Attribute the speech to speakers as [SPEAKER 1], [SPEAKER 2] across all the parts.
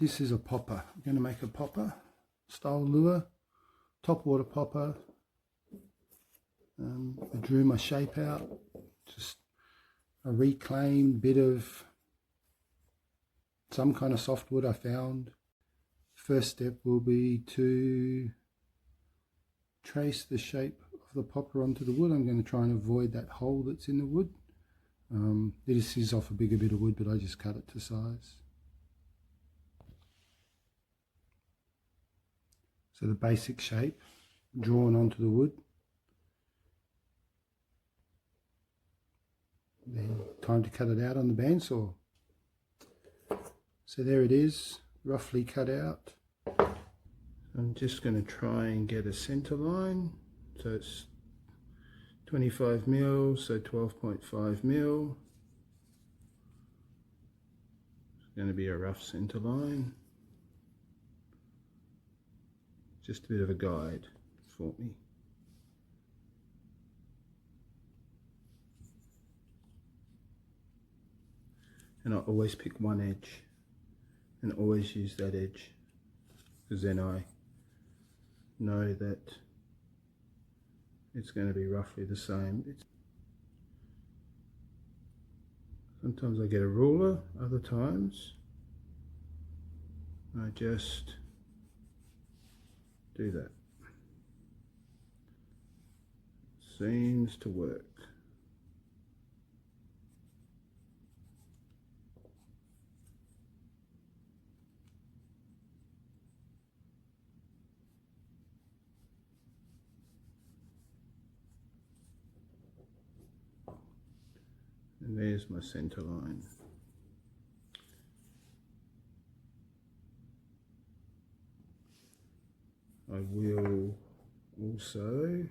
[SPEAKER 1] This is a popper. I'm going to make a popper style lure, top water popper. I drew my shape out, just a reclaimed bit of some kind of softwood I found. First step will be to trace the shape of the popper onto the wood. I'm going to try and avoid that hole that's in the wood. This is off a bigger bit of wood, but I just cut it to size. So the basic shape drawn onto the wood. Then time to cut it out on the bandsaw. So there it is, roughly cut out. I'm just going to try and get a center line. So it's 25 mil, so 12.5 mil. It's going to be a rough center line. Just a bit of a guide for me. And I always pick one edge and always use that edge, because then I know that it's going to be roughly the same. Sometimes I get a ruler, other times I just do that. Seems to work. And there's my center line. I will also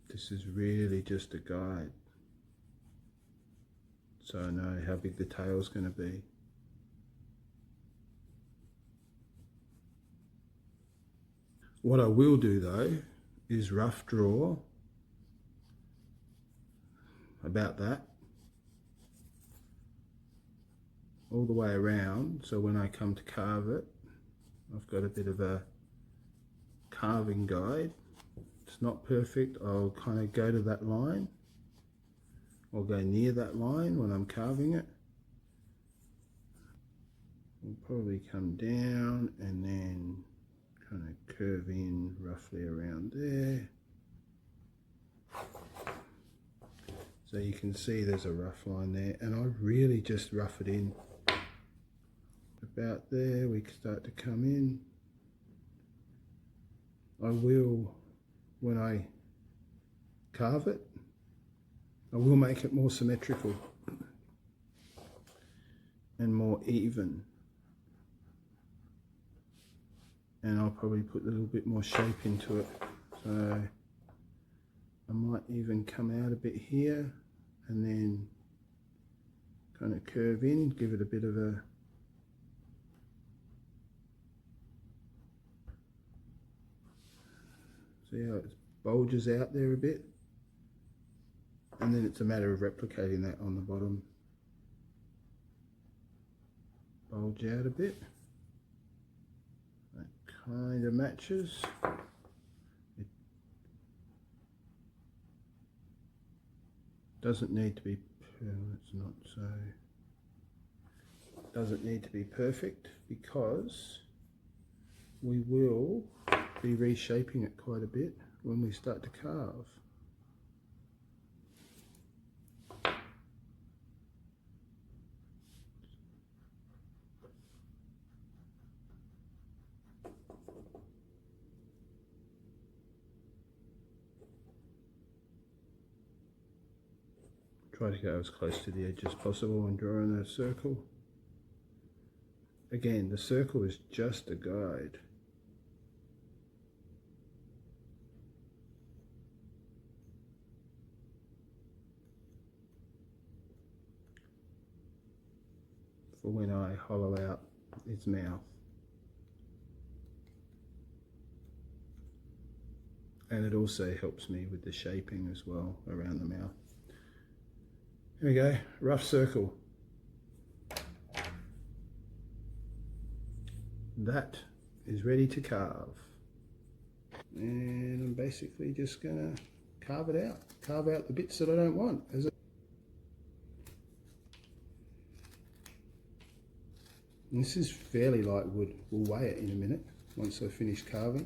[SPEAKER 1] this is really just a guide, so I know how big the tail's going to be. What I will do though is rough draw about that all the way around, so when I come to carve it, I've got a bit of a carving guide. It's not perfect, I'll kind of go to that line, or go near that line when I'm carving it. I'll probably come down and then kind of curve in roughly around there. So you can see there's a rough line there, and I really just rough it in. About there we start to come in. I will, when I carve it, I will make it more symmetrical and more even. And I'll probably put a little bit more shape into it. So I might even come out a bit here and then kind of curve in, give it a bit of a see how it bulges out there a bit, and then it's a matter of replicating that on the bottom. Bulge out a bit. That kind of matches. It doesn't need to be, it's not so, doesn't need to be perfect, because we will be reshaping it quite a bit when we start to carve. Try to go as close to the edge as possible and draw in a circle. Again, the circle is just a guide. For when I hollow out its mouth. And it also helps me with the shaping as well around the mouth. Here we go, rough circle. That is ready to carve. And I'm basically just gonna carve it out. Carve out the bits that I don't want. And this is fairly light wood. We'll weigh it in a minute once I've finished carving.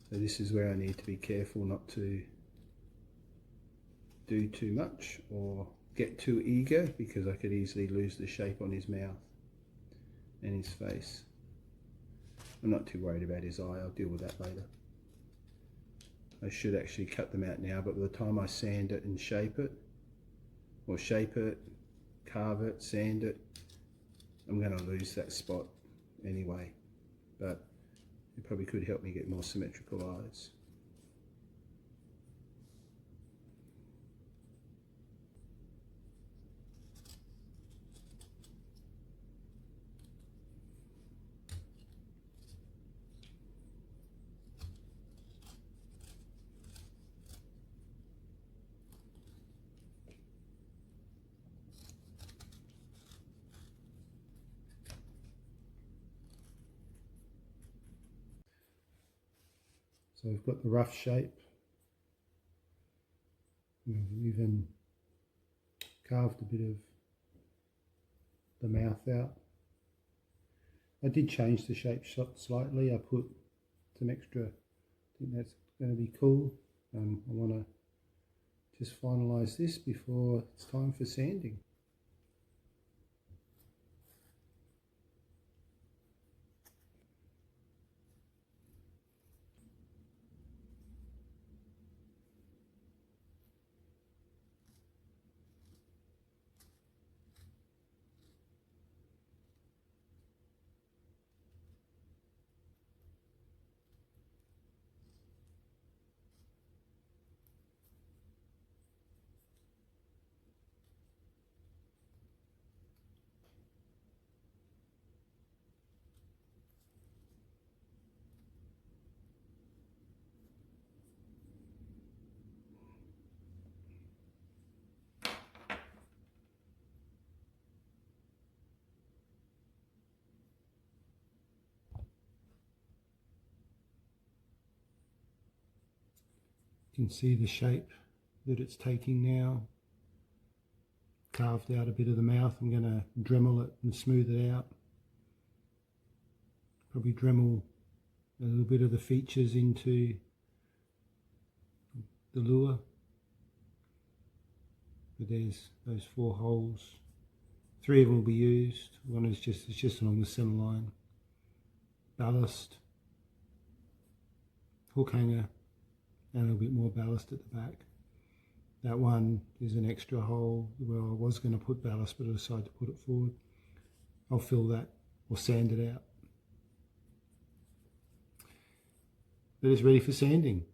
[SPEAKER 1] So this is where I need to be careful not to do too much or get too eager, because I could easily lose the shape on his mouth and his face. I'm not too worried about his eye, I'll deal with that later. I should actually cut them out now, but by the time I sand it and shape it, or shape it, carve it, sand it, I'm going to lose that spot anyway. But it probably could help me get more symmetrical eyes. So we've got the rough shape. We've even carved a bit of the mouth out. I did change the shape slightly. I put some extra, I think that's going to be cool. I want to just finalise this before it's time for sanding. You can see the shape that it's taking now. Carved out a bit of the mouth. I'm going to Dremel it and smooth it out. Probably Dremel a little bit of the features into the lure. But there's those 4 holes. 3 of them will be used. One is just along the center line. Ballast, hook hanger, and a little bit more ballast at the back. That one is an extra hole where I was going to put ballast, but I decided to put it forward. I'll fill that or sand it out. But it's ready for sanding.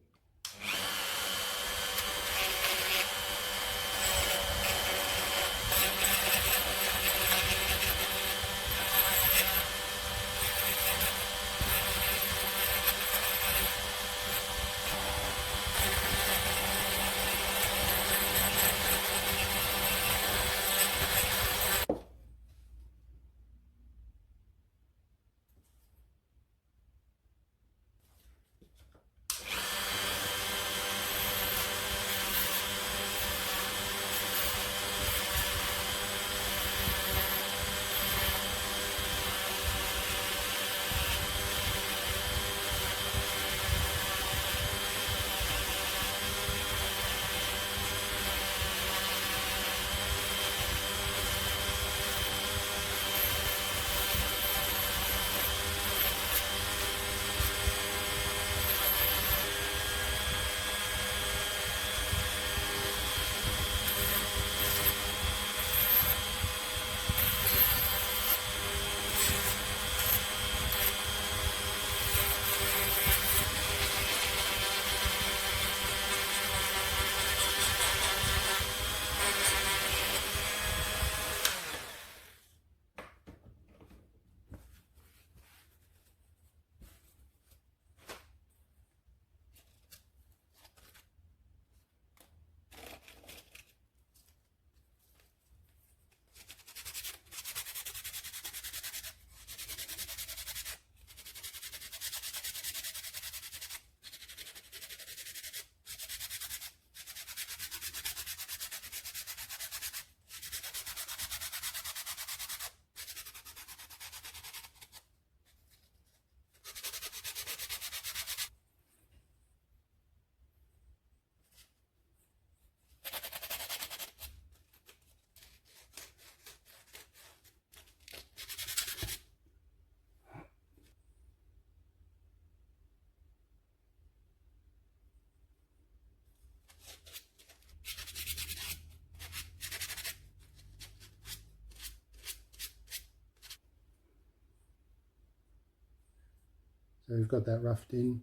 [SPEAKER 1] So we've got that roughed in.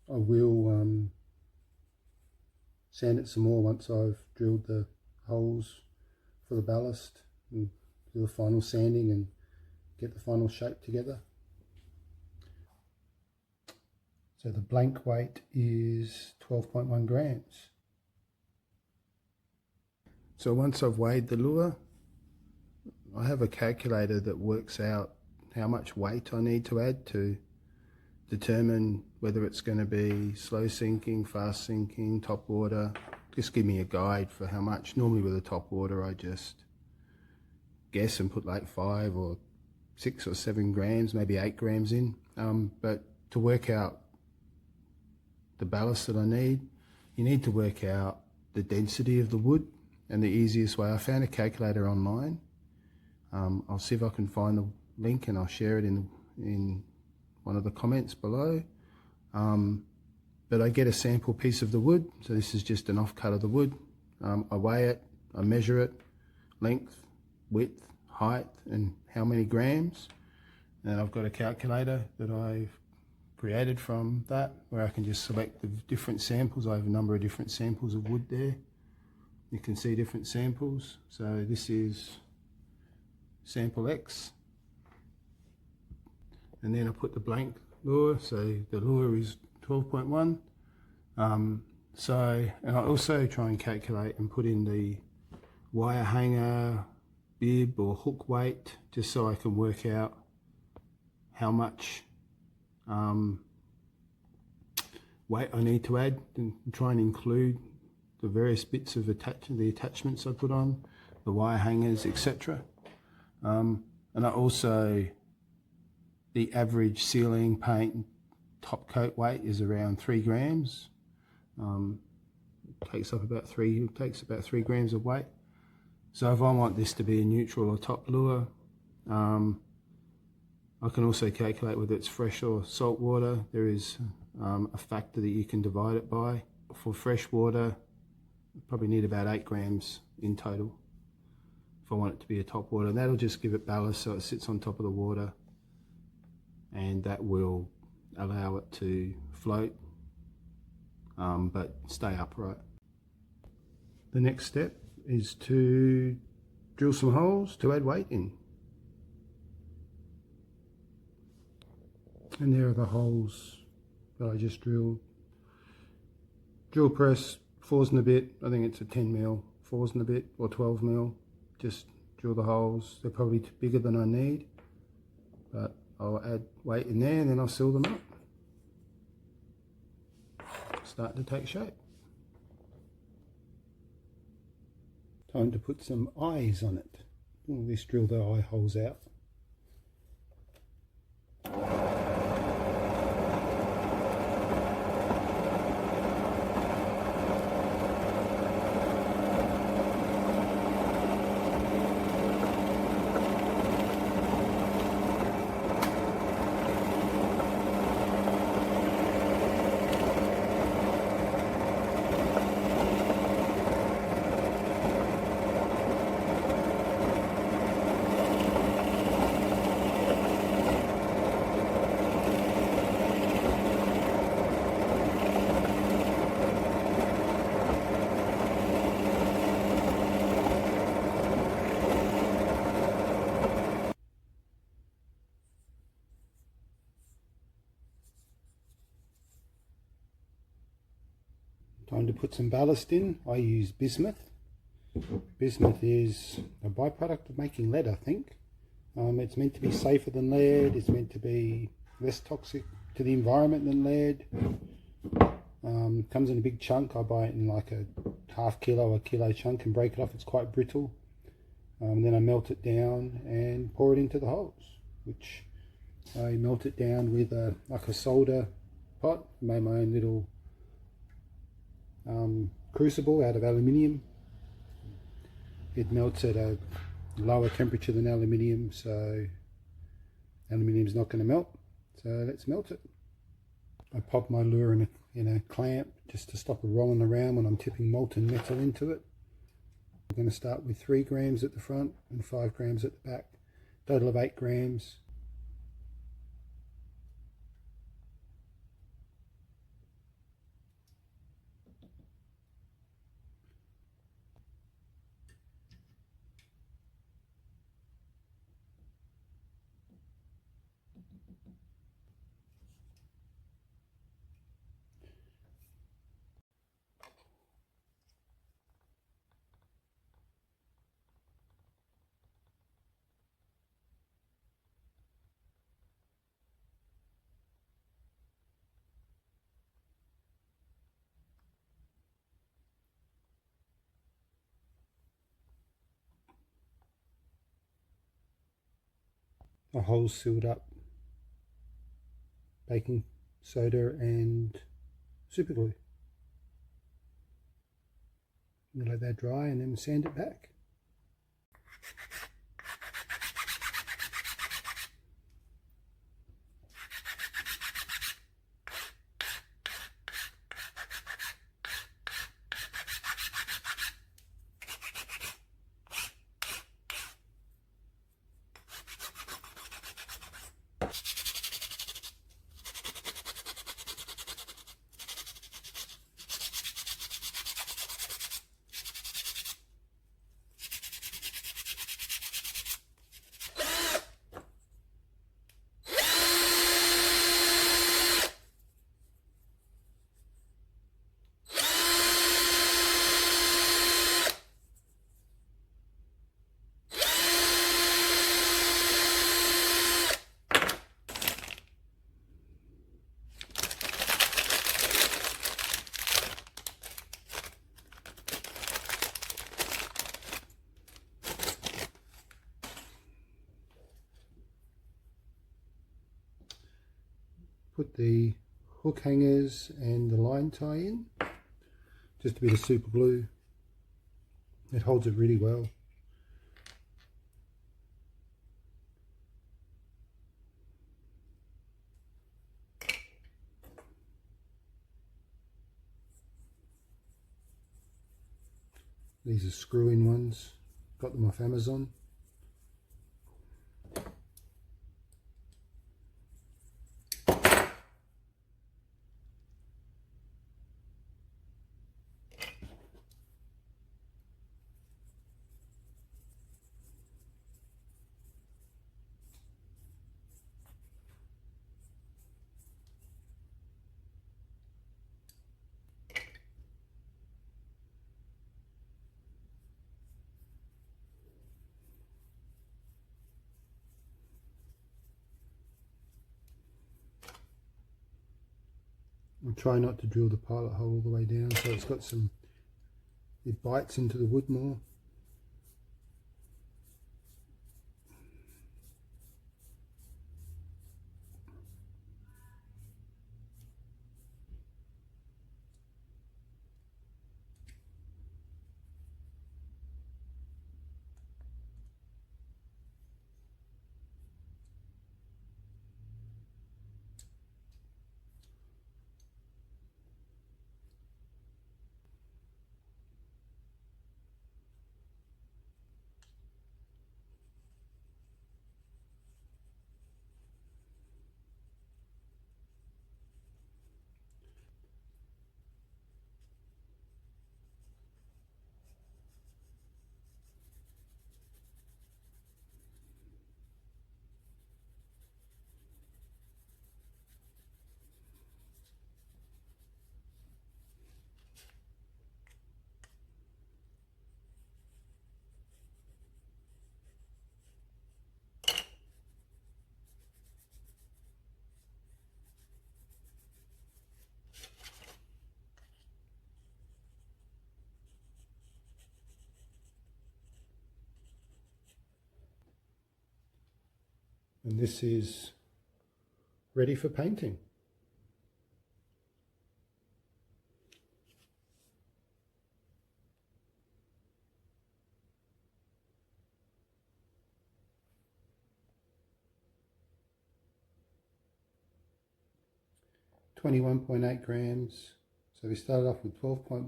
[SPEAKER 1] I will sand it some more once I've drilled the holes for the ballast and do the final sanding and get the final shape together. So the blank weight is 12.1 grams. So once I've weighed the lure, I have a calculator that works out how much weight I need to add to determine whether it's going to be slow sinking, fast sinking, top water. Just give me a guide for how much. Normally with a top water I just guess and put like 5 or 6 or 7 grams, maybe 8 grams in. But to work out the ballast that I need, you need to work out the density of the wood, and the easiest way, I found a calculator online. I'll see if I can find the link and I'll share it in one of the comments below. But I get a sample piece of the wood, so this is just an offcut of the wood. I weigh it, I measure it, length, width, height, and how many grams. And I've got a calculator that I've created from that, where I can just select the different samples. I have a number of different samples of wood there. You can see different samples. So this is sample X. And then I put the blank lure, so the lure is 12.1. And I also try and calculate and put in the wire hanger, bib or hook weight, just so I can work out how much weight I need to add, and try and include the various bits of the attachments I put on, the wire hangers, etc. And I also, the average ceiling paint top coat weight is around 3 grams. Takes about 3 grams of weight. So if I want this to be a neutral or top lure, I can also calculate whether it's fresh or salt water. There is a factor that you can divide it by. For fresh water, probably need about 8 grams in total if I want it to be a top water. And that'll just give it ballast so it sits on top of the water, and that will allow it to float but stay upright. The next step is to drill some holes to add weight in. And there are the holes that I just drilled. Drill press, 4s and a bit. I think it's a 10mm, 4s and a bit, or 12mm. Just drill the holes. They're probably bigger than I need, but I'll add weight in there and then I'll seal them up. Start to take shape. Time to put some eyes on it. We'll just drill the eye holes out. Time to put some ballast in. I use bismuth. Bismuth is a byproduct of making lead, I think. It's meant to be safer than lead. It's meant to be less toxic to the environment than lead. Comes in a big chunk. I buy it in like a half kilo, a kilo chunk, and break it off. It's quite brittle. Then I melt it down and pour it into the holes, which I melt it down with like a solder pot. I made my own little crucible out of aluminium. It melts at a lower temperature than aluminium, so aluminium's not going to melt. So let's melt it. I pop my lure in a clamp just to stop it rolling around when I'm tipping molten metal into it. I'm going to start with 3 grams at the front and 5 grams at the back, total of 8 grams. a hole sealed up baking soda and super glue. You let that dry and then sand it back. Put the hook hangers and the line tie in, just a bit of super glue. It holds it really well. These are screw-in ones, got them off Amazon. And try not to drill the pilot hole all the way down so it's got some, it bites into the wood more. And this is ready for painting. .8 grams. So we started off with 12.1.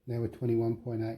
[SPEAKER 1] Now we're 21.8.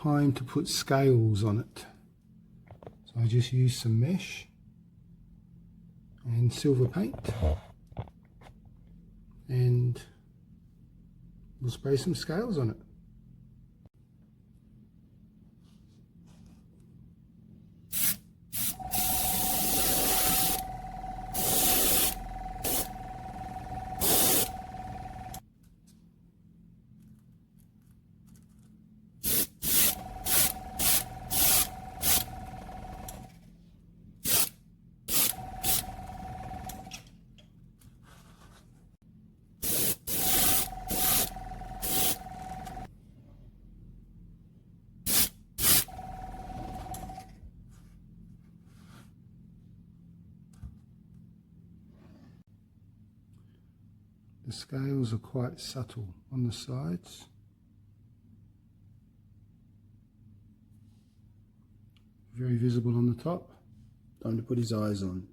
[SPEAKER 1] time to put scales on it. So I just use some mesh and silver paint, and we'll spray some scales on it. The scales are quite subtle on the sides. Very visible on the top. Time to put his eyes on.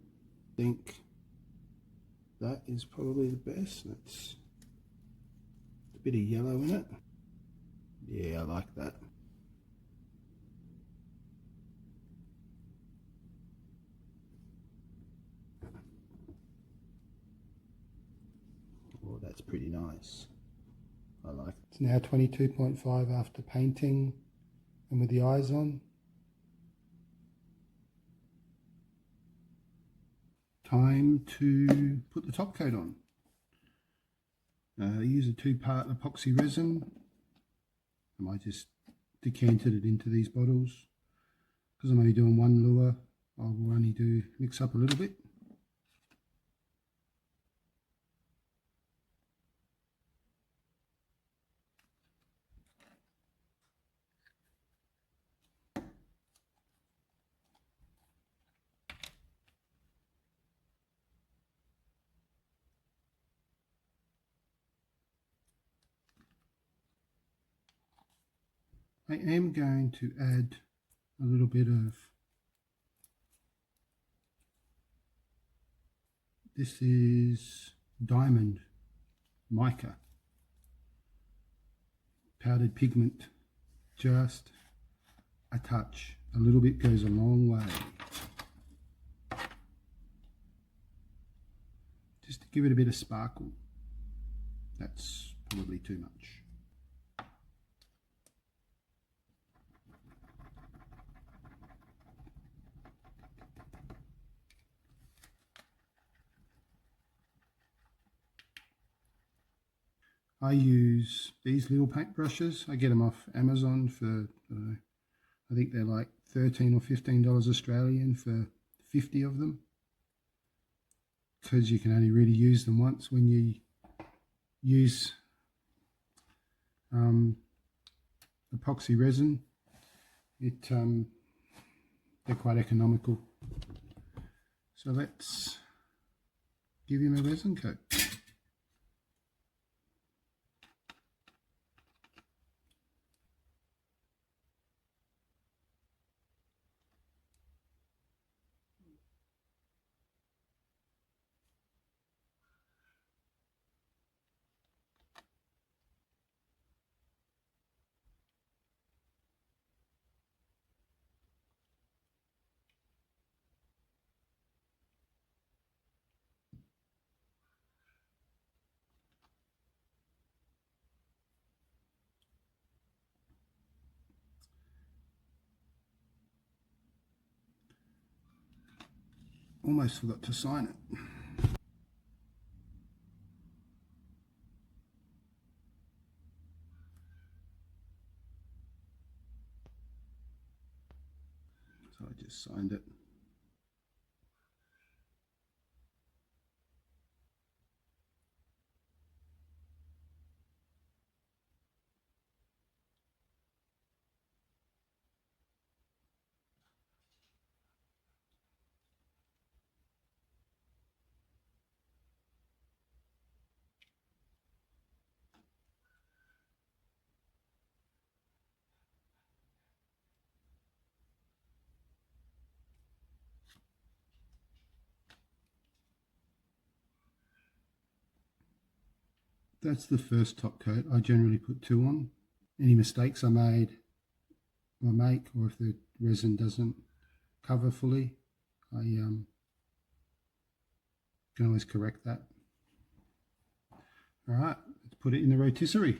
[SPEAKER 1] I think that is probably the best. That's a bit of yellow in it. Yeah, I like that. Oh, that's pretty nice. I like it. It's now 22.5 after painting and with the eyes on. Time to put the top coat on. I use a 2-part epoxy resin, and I just decanted it into these bottles. Because I'm only doing one lure, I will only mix up a little bit. I am going to add a little bit of, this is diamond mica, powdered pigment, just a touch. A little bit goes a long way. Just to give it a bit of sparkle. That's probably too much. I use these little paint brushes. I get them off Amazon for, I think they're like $13 or $15 Australian for 50 of them. Because you can only really use them once when you use epoxy resin. They're quite economical. So let's give him a resin coat. Almost forgot to sign it. So I just signed it. That's the first top coat. I generally put 2 on. Any mistakes I made, I make, or if the resin doesn't cover fully, I can always correct that. Alright, let's put it in the rotisserie.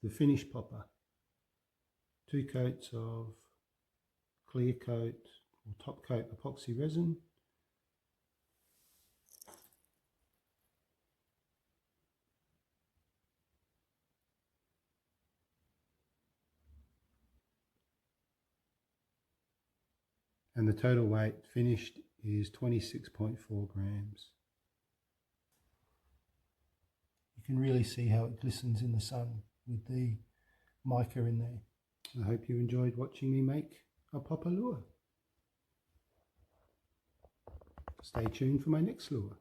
[SPEAKER 1] The finished popper. 2 coats of clear coat or top coat epoxy resin, and the total weight finished is 26.4 grams. You can really see how it glistens in the sun with the mica in there. I hope you enjoyed watching me make a popper lure. Stay tuned for my next lure.